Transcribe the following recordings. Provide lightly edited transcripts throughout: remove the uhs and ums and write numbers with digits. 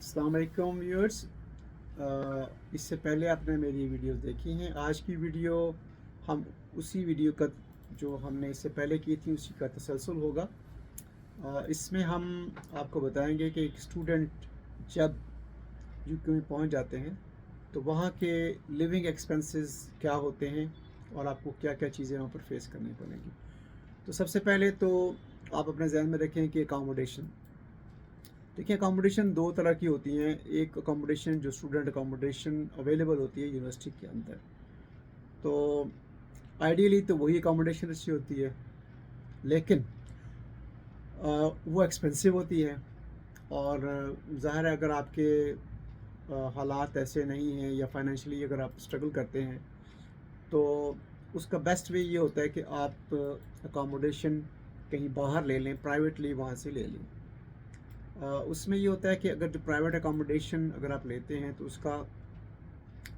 अस्सलाम वालेकुम व्यूअर्स। इससे पहले आपने मेरी वीडियोस देखी हैं। आज की वीडियो हम उसी वीडियो का जो हमने इससे पहले की थी उसी का तसलसल होगा। इसमें हम आपको बताएंगे कि एक स्टूडेंट जब यूके में पहुंच जाते हैं तो वहाँ के लिविंग एक्सपेंसेस क्या होते हैं और आपको क्या क्या चीज़ें वहाँ पर फेस करनी पड़ेंगी। तो सबसे पहले तो आप अपने जहन में रखें कि अकामोडेशन। देखिए, अकोमोडेशन दो तरह की होती हैं। एक अकोमोडेशन जो स्टूडेंट अकोमोडेशन अवेलेबल होती है यूनिवर्सिटी के अंदर, तो आइडियली तो वही अकोमोडेशन अच्छी होती है, लेकिन वो एक्सपेंसिव होती है। और ज़ाहिर है अगर आपके हालात ऐसे नहीं हैं या फाइनेंशियली अगर आप स्ट्रगल करते हैं तो उसका बेस्ट वे ये होता है कि आप अकोमोडेशन कहीं बाहर ले लें, प्राइवेटली वहाँ से ले लें। उसमें ये होता है कि अगर जो प्राइवेट अकोमोडेशन अगर आप लेते हैं तो उसका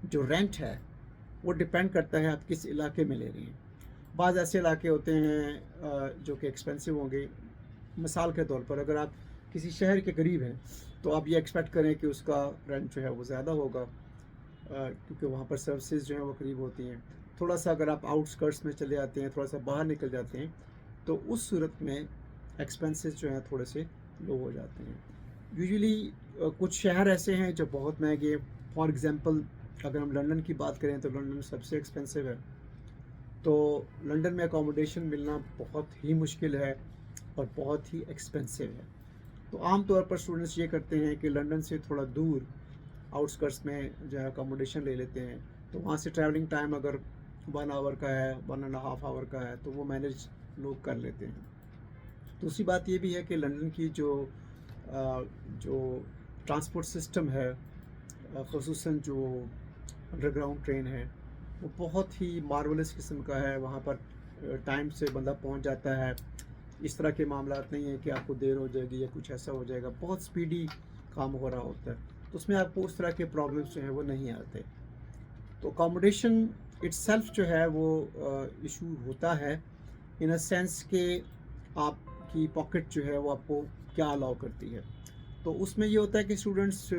जो रेंट है वो डिपेंड करता है आप किस इलाके में ले रहे हैं। बाज़ ऐसे इलाके होते हैं जो कि एक्सपेंसिव होंगे। मिसाल के तौर पर अगर आप किसी शहर के करीब हैं तो आप ये एक्सपेक्ट करें कि उसका रेंट जो है वो ज़्यादा होगा, क्योंकि वहाँ पर सर्विसेज जो हैं वो करीब होती हैं। थोड़ा सा अगर आप आउटस्कर्ट्स में चले जाते हैं, थोड़ा सा बाहर निकल जाते हैं, तो उस सूरत में एक्सपेंसेस जो हैं थोड़े से लो हो जाते हैं। यूजुअली कुछ शहर ऐसे हैं जो बहुत महंगे। फॉर एग्ज़ाम्पल अगर हम लंदन की बात करें तो लंदन सबसे एक्सपेंसिव है। तो लंदन में अकोमोडेशन मिलना बहुत ही मुश्किल है और बहुत ही एक्सपेंसिव है। तो आम तौर पर स्टूडेंट्स ये करते हैं कि लंदन से थोड़ा दूर आउटस्कर्ट्स में जो है अकोमोडेशन ले लेते हैं। तो वहाँ से ट्रैवलिंग टाइम अगर 1 आवर का है, 1.5 आवर का है, तो वो मैनेज लोग कर लेते हैं। दूसरी बात ये भी है कि लंदन की जो ट्रांसपोर्ट सिस्टम है, ख़ुसूसन जो अंडरग्राउंड ट्रेन है, वो बहुत ही मार्वलस किस्म का है। वहाँ पर टाइम से बंदा पहुँच जाता है। इस तरह के मामलात नहीं है कि आपको देर हो जाएगी या कुछ ऐसा हो जाएगा। बहुत स्पीडी काम हो रहा होता है, तो उसमें आपको उस तरह के प्रॉब्लम्स जो हैं वो नहीं आते। तो अकोमोडेशन इट्सेल्फ जो है वो इशू होता है इन अ सेंस कि आपकी पॉकेट जो है वो आपको क्या अलाउ करती है। तो उसमें ये होता है कि स्टूडेंट्स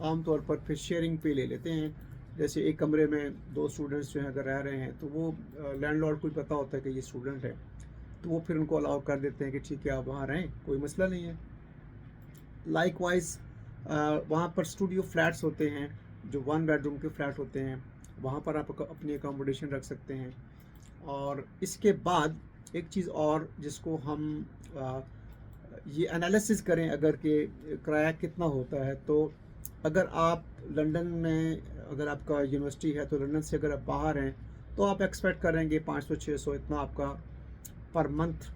आमतौर पर फिर शेयरिंग पे ले लेते हैं। जैसे एक कमरे में 2 स्टूडेंट्स जो हैं अगर रह रहे हैं तो वो लैंडलॉर्ड को पता होता है कि ये स्टूडेंट है, तो वो फिर उनको अलाउ कर देते हैं कि ठीक है आप वहाँ रहें, कोई मसला नहीं है। लाइकवाइज वहाँ पर स्टूडियो फ्लैट्स होते हैं जो 1 बेडरूम के फ्लैट होते हैं, वहाँ पर आप अपनी अकोमोडेशन रख सकते हैं। और इसके बाद एक चीज़ और जिसको हम ये एनालिसिस करें अगर कि किराया कितना होता है, तो अगर आप लंदन में अगर आपका यूनिवर्सिटी है तो लंदन से अगर आप बाहर हैं तो आप एक्सपेक्ट करेंगे 500-600 इतना आपका पर मंथ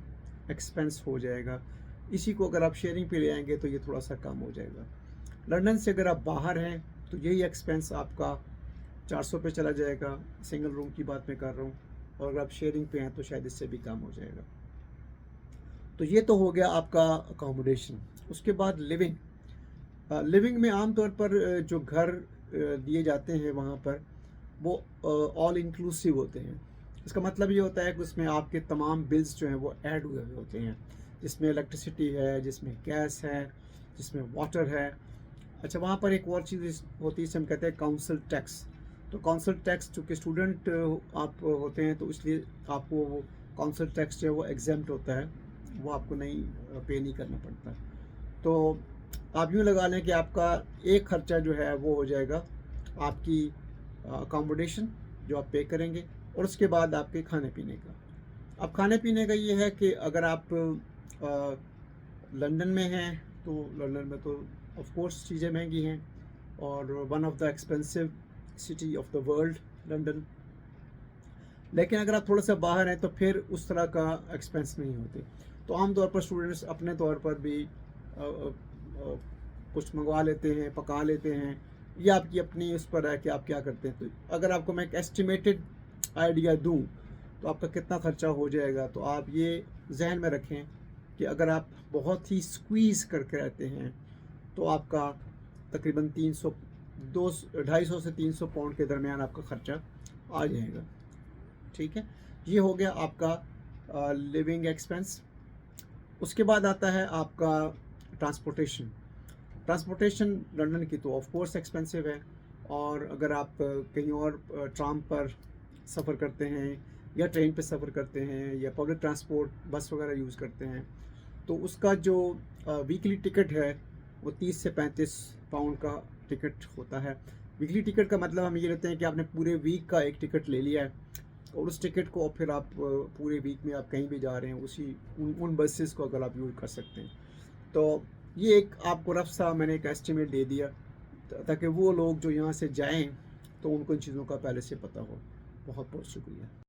एक्सपेंस हो जाएगा। इसी को अगर आप शेयरिंग पे ले आएंगे तो ये थोड़ा सा कम हो जाएगा। लंदन से अगर आप बाहर हैं तो यही एक्सपेंस आपका 400 पे चला जाएगा, सिंगल रूम की बात मैं कर रहा हूँ। और अगर आप शेयरिंग पे हैं तो शायद इससे भी कम हो जाएगा। तो ये तो हो गया आपका अकोमोडेशन। उसके बाद लिविंग। लिविंग में आमतौर पर जो घर दिए जाते हैं वहाँ पर वो ऑल इंक्लूसिव होते हैं। इसका मतलब ये होता है कि उसमें आपके तमाम बिल्स जो हैं वो ऐड हुए हुए होते हैं, जिसमें इलेक्ट्रिसिटी है, जिसमें गैस है, जिसमें वाटर है। अच्छा, वहाँ पर एक और चीज़ होती है जिसे हम कहते हैं काउंसिल टैक्स। तो काउंसिल टैक्स चूँकि स्टूडेंट आप होते हैं तो इसलिए आपको वो काउंसिल टैक्स जो है वो एग्जेम्प्ट होता है, वो आपको नहीं पे नहीं करना पड़ता। तो आप यूँ लगा लें कि आपका एक खर्चा जो है वो हो जाएगा आपकी अकोमोडेशन जो आप पे करेंगे, और उसके बाद आपके खाने पीने का। अब खाने पीने का ये है कि अगर आप लंदन में हैं तो लंदन में तो ऑफ कोर्स चीज़ें महंगी हैं और one of the expensive city of the world London. लेकिन अगर आप थोड़ा सा बाहर हैं तो फिर उस तरह का एक्सपेंस नहीं होते। तो आमतौर पर स्टूडेंट्स अपने तौर पर भी कुछ मंगवा लेते हैं, पका लेते हैं। ये आपकी अपनी उस पर है कि आप क्या करते हैं। तो अगर आपको मैं एक एस्टिमेटेड आइडिया दूं तो आपका कितना खर्चा हो जाएगा, तो आप ये जहन में रखें कि अगर आप बहुत ही स्क्वीज़ करके रहते हैं तो आपका तकरीबन 250 से 300 पाउंड के दरमियान आपका ख़र्चा आ जाएगा। ठीक है, ये हो गया आपका लिविंग एक्सपेंस। उसके बाद आता है आपका ट्रांसपोर्टेशन। ट्रांसपोर्टेशन लंदन की तो ऑफ कोर्स एक्सपेंसिव है, और अगर आप कहीं और ट्राम पर सफ़र करते हैं या ट्रेन पे सफ़र करते हैं या पब्लिक ट्रांसपोर्ट बस वगैरह यूज़ करते हैं, तो उसका जो वीकली टिकट है वो 30 से 35 पाउंड का टिकट होता है। वीकली टिकट का मतलब हम ये लेते हैं कि आपने पूरे वीक का एक टिकट ले लिया है, और उस टिकट को फिर आप पूरे वीक में आप कहीं भी जा रहे हैं उसी उन बसेस को अगर आप यूज़ कर सकते हैं। तो ये एक आपको रफ सा मैंने एक एस्टिमेट दे दिया, ताकि वो लोग जो यहाँ से जाएं तो उनको इन चीज़ों का पहले से पता हो। बहुत बहुत शुक्रिया।